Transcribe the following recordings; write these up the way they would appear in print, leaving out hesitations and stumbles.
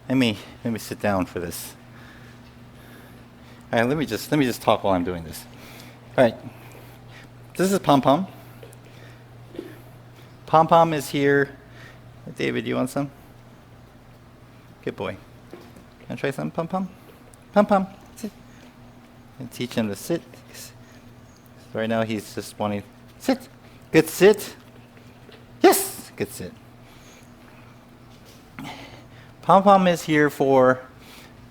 let me sit down for this. All right, let me just talk while I'm doing this. All right, this is Pom-Pom. Pom-Pom is here. David, you want some? Good boy. Want to try some, Pom-Pom? Pom-Pom, sit. And teach him to sit. Right now he's just wanting, sit. Good sit. Yes, good sit. Pom-Pom is here for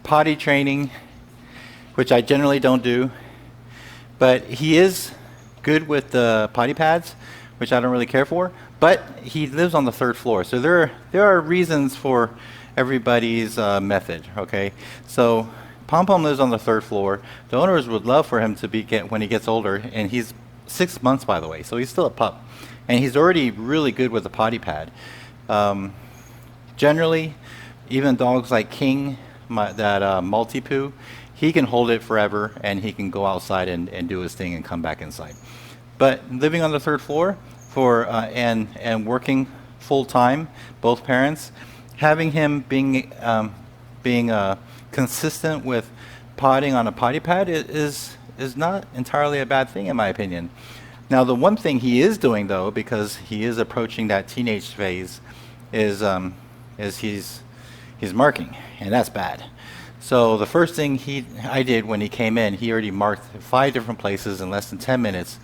potty training, which I generally don't do, but he is good with the potty pads, which I don't really care for, but he lives on the 3rd floor, so there are reasons for everybody's method, okay? So Pom-Pom lives on the 3rd floor. The owners would love for him to get when he gets older, and he's 6 months, by the way, so he's still a pup, and he's already really good with the potty pad. Generally, even dogs like King, that multi-poo, he can hold it forever, and he can go outside and do his thing and come back inside. But living on the 3rd floor and working full time, both parents, having him being consistent with potting on a potty pad is not entirely a bad thing, in my opinion. Now, the one thing he is doing, though, because he is approaching that teenage phase, is he's marking, and that's bad. So the first thing I did when he came in, he already marked 5 different places in less than 10 minutes.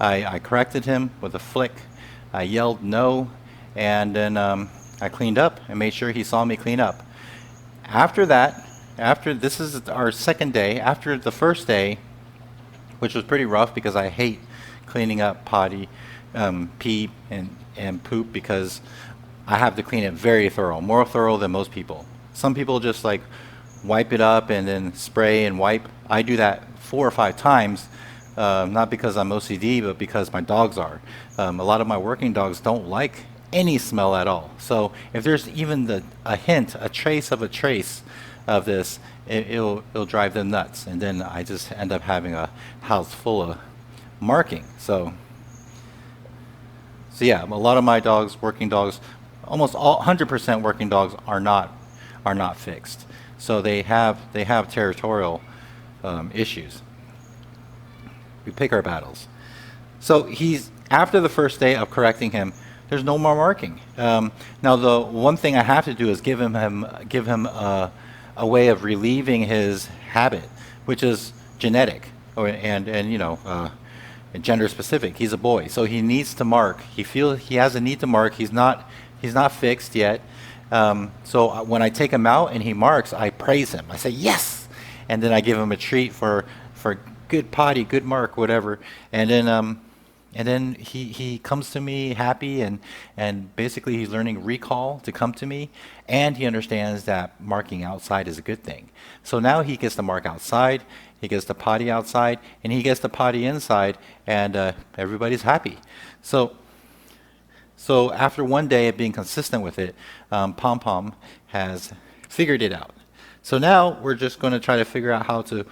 I corrected him with a flick. I yelled no, and then I cleaned up and made sure he saw me clean up. After that, after this is our 2nd day, after the first day, which was pretty rough because I hate cleaning up potty, pee, and poop because I have to clean it very thorough, more thorough than most people. Some people just like wipe it up and then spray and wipe. I do that 4 or 5 times, not because I'm OCD, but because my dogs are. A lot of my working dogs don't like any smell at all. So if there's even a hint, a trace of this, it'll drive them nuts. And then I just end up having a house full of marking. So yeah, a lot of my dogs, working dogs, almost all 100% working dogs are not fixed. So they have territorial issues. We pick our battles. So he's after the first day of correcting him, there's no more marking. Now the one thing I have to do is give him a way of relieving his habit, which is genetic and gender specific. He's a boy, so he needs to mark. He has a need to mark. He's not fixed yet. So when I take him out and he marks, I praise him. I say yes, and then I give him a treat for good potty, good mark, whatever. And then he comes to me happy, and basically he's learning recall to come to me, and he understands that marking outside is a good thing. So now he gets to mark outside, he gets to potty outside, and he gets to potty inside, and everybody's happy. So after one day of being consistent with it, Pom-Pom has figured it out. So now we're just going to try to figure out how to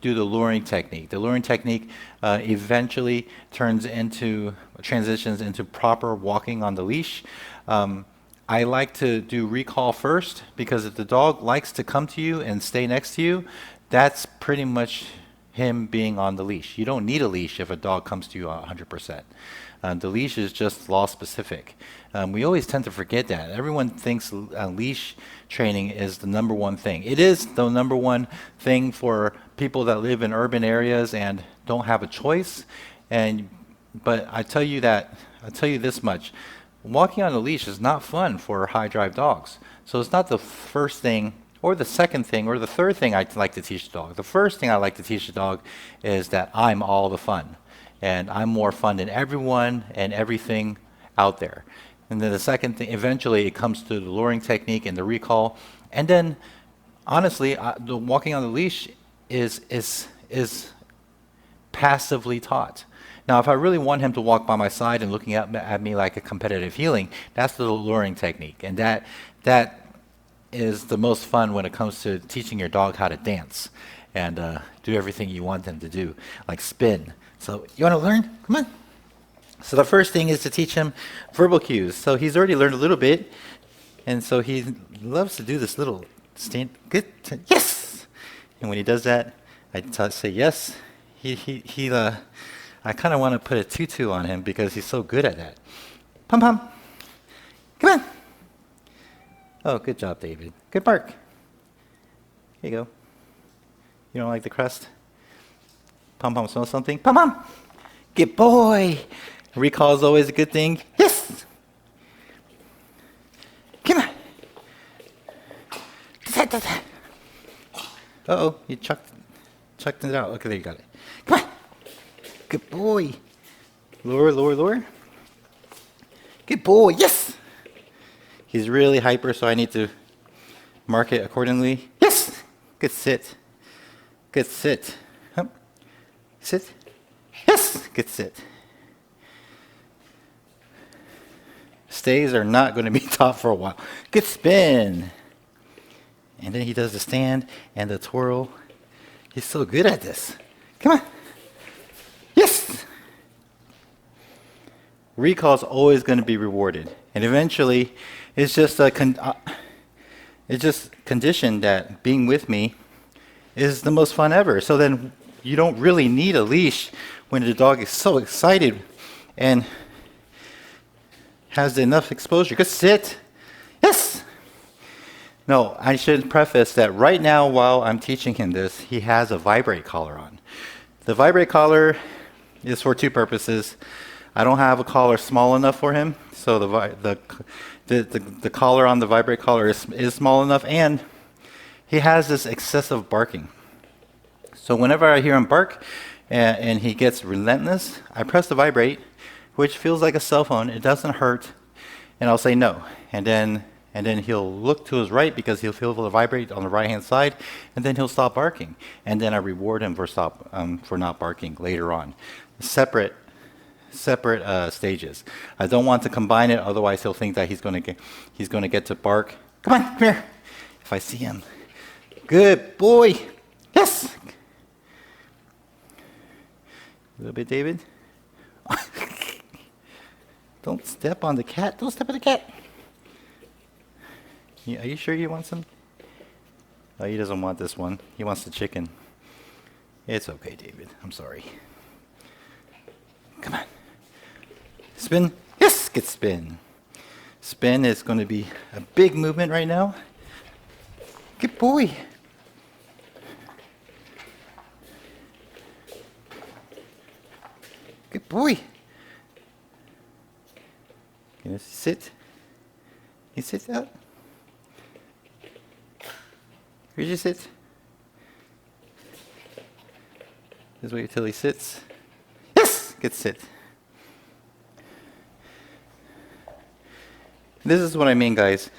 do the luring technique. The luring technique eventually transitions into proper walking on the leash. I like to do recall first, because if the dog likes to come to you and stay next to you, that's pretty much him being on the leash. You don't need a leash if a dog comes to you 100%. The leash is just law specific. We always tend to forget that. Everyone thinks leash training is the number one thing. It is the number one thing for people that live in urban areas and don't have a choice. But I tell you this much: walking on a leash is not fun for high drive dogs. So it's not the first thing, or the second thing, or the third thing I'd like to teach the dog. The first thing I like to teach the dog is that I'm all the fun, and I'm more fun than everyone and everything out there. And then the second thing, eventually it comes to the luring technique and the recall. And then, honestly, the walking on the leash is passively taught. Now, if I really want him to walk by my side and looking at me like a competitive heeling, that's the luring technique. And that is the most fun when it comes to teaching your dog how to dance and do everything you want them to do, like spin. So you want to learn? Come on. So the first thing is to teach him verbal cues. So he's already learned a little bit, And so he loves to do this little stand, good, yes! And when he does that, I say yes. I kind of want to put a tutu on him because he's so good at that. Pom-Pom, come on. Oh, good job, David. Good bark. Here you go. You don't like the crust? Pom-Pom smell something? Pom-Pom! Good boy! Recall is always a good thing. Yes! Come on! Uh-oh, you chucked it out. Okay, there you got it. Come on! Good boy! Lure, lure, lure. Good boy, yes! He's really hyper, so I need to mark it accordingly. Yes! Good sit. Good sit. Hup. Sit. Yes! Good sit. Stays are not going to be taught for a while. Good spin. And then he does the stand and the twirl. He's so good at this. Come on. Yes! Recall is always going to be rewarded. And eventually, it's just it's just conditioned that being with me is the most fun ever. So then you don't really need a leash when the dog is so excited and has enough exposure. Good sit. Yes. No, I should preface that right now while I'm teaching him this, he has a vibrate collar on. The vibrate collar is for two purposes. I don't have a collar small enough for him, so the collar on the vibrate collar is small enough, and he has this excessive barking. So whenever I hear him bark and he gets relentless, I press the vibrate, which feels like a cell phone. It doesn't hurt, and I'll say no, and then he'll look to his right because he'll feel the vibrate on the right-hand side, and then he'll stop barking, and then I reward him for not barking later on. Separate stages. I don't want to combine it, otherwise he'll think that he's going to get to bark. Come on, come here. If I see him, good boy. Yes. A little bit, David. Don't step on the cat. Don't step on the cat. Are you sure you want some? Oh, he doesn't want this one. He wants the chicken. It's okay, David. I'm sorry. Come on. Spin. Yes, good spin. Spin is going to be a big movement right now. Good boy. Good boy. Can you sit? You sit out. Where'd you sit? Just wait till he sits. Yes! Good sit. This is what I mean, guys.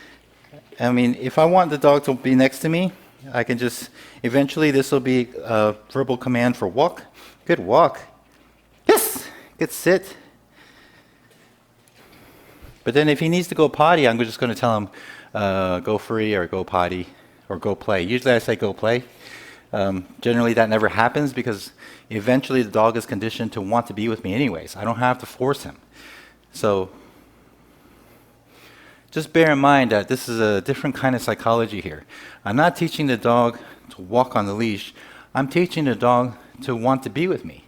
I mean, if I want the dog to be next to me, I can just, eventually this will be a verbal command for walk. Good walk. Yes! Good sit. But then if he needs to go potty, I'm just going to tell him, go free or go potty or go play. Usually I say go play. Generally that never happens because eventually the dog is conditioned to want to be with me anyways. I don't have to force him. So just bear in mind that this is a different kind of psychology here. I'm not teaching the dog to walk on the leash. I'm teaching the dog to want to be with me.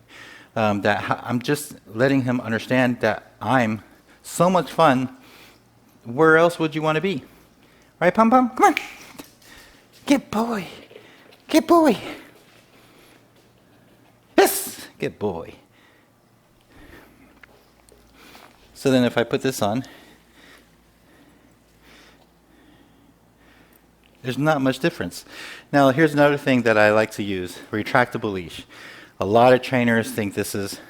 I'm just letting him understand that I'm so much fun. Where else would you want to be? Right, Pom-Pom? Come on. Good boy. Good boy. Yes. Good boy. So then if I put this on, there's not much difference. Now here's another thing that I like to use, retractable leash. A lot of trainers think this is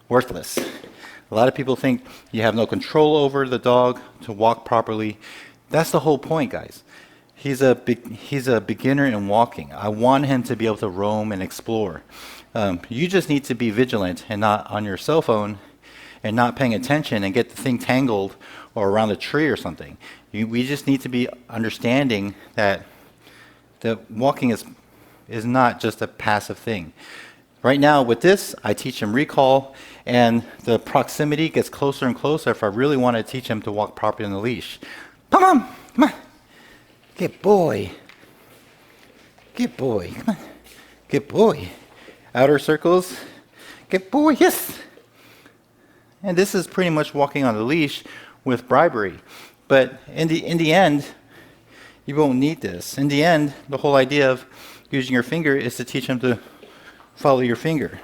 worthless. A lot of people think you have no control over the dog to walk properly. That's the whole point, guys. He's a beginner in walking. I want him to be able to roam and explore. You just need to be vigilant and not on your cell phone and not paying attention and get the thing tangled or around a tree or something. We just need to be understanding that the walking is not just a passive thing. Right now with this, I teach him recall, and the proximity gets closer and closer if I really want to teach him to walk properly on the leash. Pom-Pom, come on. Good boy. Good boy. Come on. Good boy. Outer circles. Good boy. Yes. And this is pretty much walking on the leash with bribery. But in the end, you won't need this. In the end, the whole idea of using your finger is to teach him to follow your finger.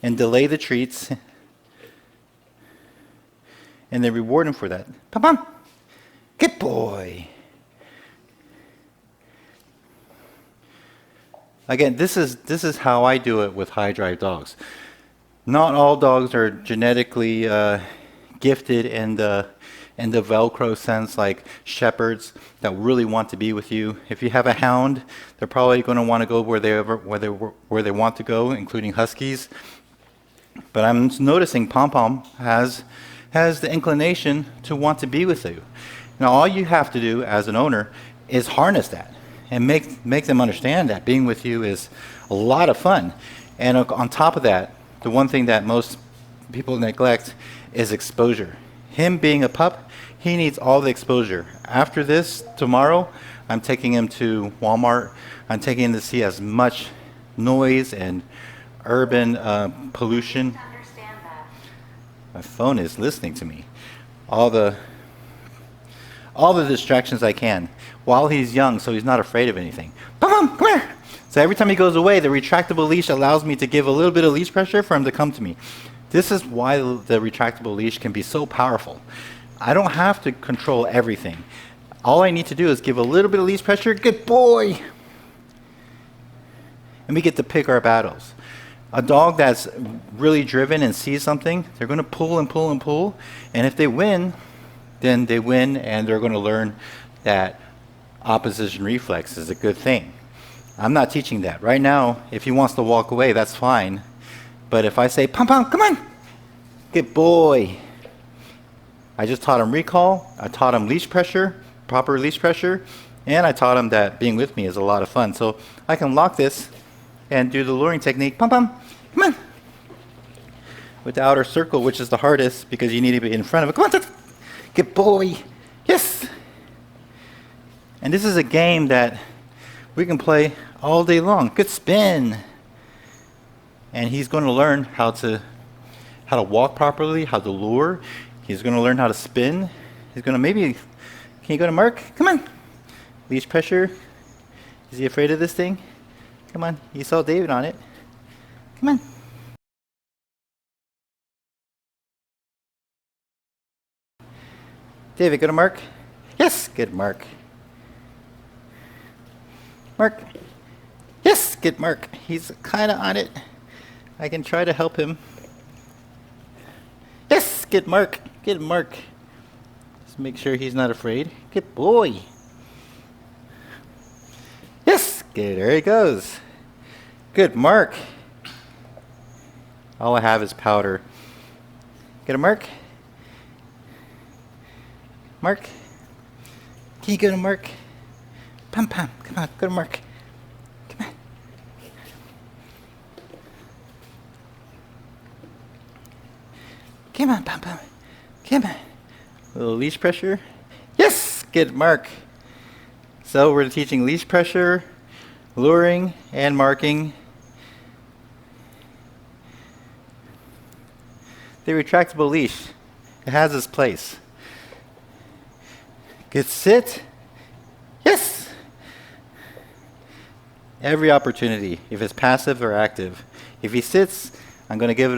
And delay the treats. And then reward him for that. Pom-Pom. Good boy. Again, this is how I do it with high drive dogs. Not all dogs are genetically gifted in the Velcro sense, like shepherds that really want to be with you. If you have a hound, they're probably going to want to go where they want to go, including huskies. But I'm noticing Pom-Pom has the inclination to want to be with you. Now, all you have to do as an owner is harness that and make them understand that being with you is a lot of fun. And on top of that, the one thing that most people neglect is exposure. Him being a pup, he needs all the exposure. After this, tomorrow, I'm taking him to Walmart. I'm taking him to see as much noise and urban pollution. My phone is listening to me. All the distractions I can while he's young, so he's not afraid of anything. Pom-Pom, come here. So every time he goes away, the retractable leash allows me to give a little bit of leash pressure for him to come to me. This is why the retractable leash can be so powerful. I don't have to control everything. All I need to do is give a little bit of leash pressure. Good boy. And we get to pick our battles. A dog that's really driven and sees something, they're going to pull and pull and pull. And if they win, then they win, and they're going to learn that opposition reflex is a good thing. I'm not teaching that. Right now, if he wants to walk away, that's fine. But if I say, Pom-Pom, come on. Good boy. I just taught him recall. I taught him leash pressure, proper leash pressure. And I taught him that being with me is a lot of fun. So I can lock this and do the luring technique. Pom-Pom, come on. With the outer circle, which is the hardest because you need to be in front of it. Come on. Good boy. Yes. And this is a game that we can play all day long. Good spin. And he's going to learn how to walk properly, how to lure. He's going to learn how to spin. He's going to maybe, can you go to Mark? Come on. Leash pressure. Is he afraid of this thing? Come on. You saw David on it. Come on. David, go to Mark. Yes, good Mark. Mark. Yes, good Mark. He's kind of on it. I can try to help him. Yes, good Mark. Good Mark. Just make sure he's not afraid. Good boy. Yes, good. There he goes. Good Mark. All I have is powder. Get a Mark. Mark. Can you go to Mark? Pom-Pom, come on, go to Mark. Come on. Come on, Pom-Pom. Come on. A little leash pressure. Yes, good Mark. So we're teaching leash pressure, luring, and marking. The retractable leash, it has its place. Good sit. Yes. Every opportunity, if it's passive or active. If he sits, I'm going to give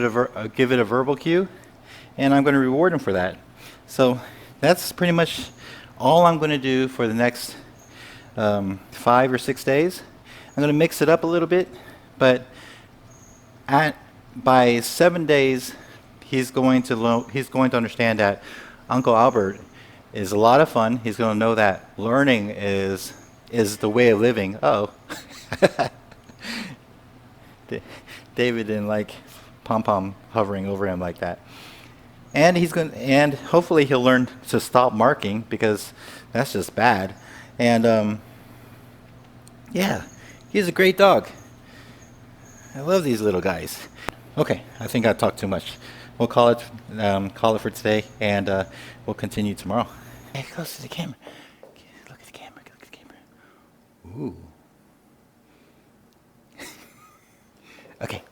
it a verbal cue, and I'm going to reward him for that. So that's pretty much all I'm going to do for the next 5 or 6 days. I'm going to mix it up a little bit, but by 7 days, he's going to understand that Uncle Albert is a lot of fun. He's going to know that learning is the way of living. Oh, David didn't like Pom-Pom hovering over him like that. And hopefully he'll learn to stop marking because that's just bad. And yeah, he's a great dog. I love these little guys. Okay, I think I talked too much. we'll call it for today, and we'll continue tomorrow. Hey, close to the camera. Look at the camera. Look at the camera. Ooh. Okay.